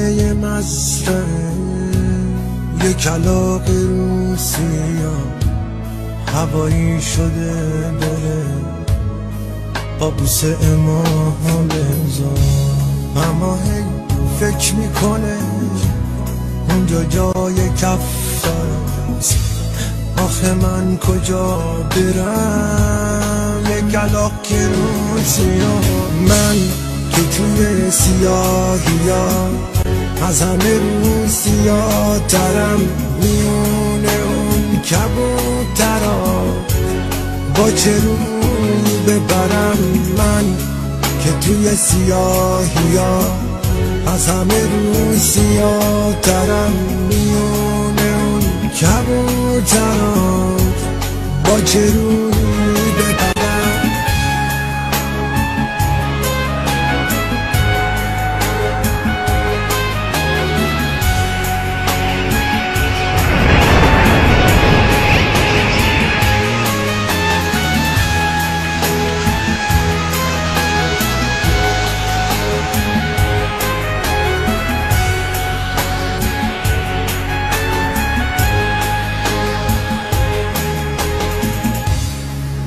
خونه مزرعه، یه کلاغ رو سیاه هوایی شده بره با بوسه ماه بزار. اما هی فکر میکنه اونجا جای کف دارست، آخه من کجا برم؟ یه کلاغ که رو سیاه، من که توی سیاهیا از همه رو سیاه ترم، میونه اون کبوترا با چه روی ببرم؟ من که توی سیاهیا از همه رو سیاه ترم، میونه اون کبوترا با چه روی ببرم؟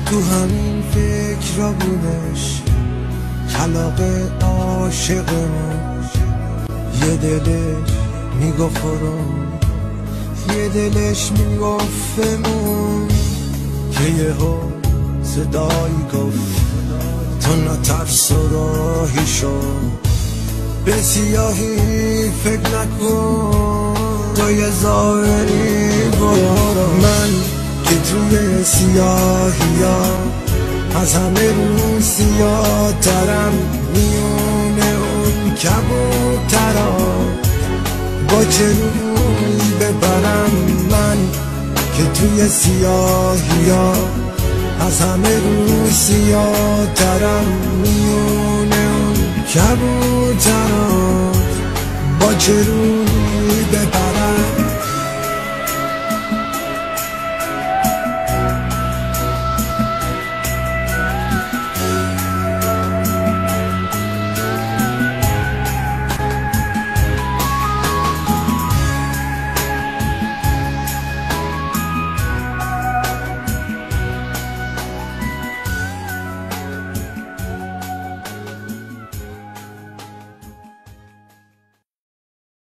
تو همین فکر را بودش کلاغ عاشقمون، یه دلش میگفتم، یه دلش میگفتمون که یهو صدایی گفت تو نترس و راهی شو، به سیاهی فکر نکن، تو یه ظاهری برو. من که توی سیاهیا از همه رو سیاه ترم، میونه اون کبوترا با چه روی ببرم؟ من که توی سیاهیا از همه رو سیاه ترم، میونه اون کبوترا با چه روی ببرم؟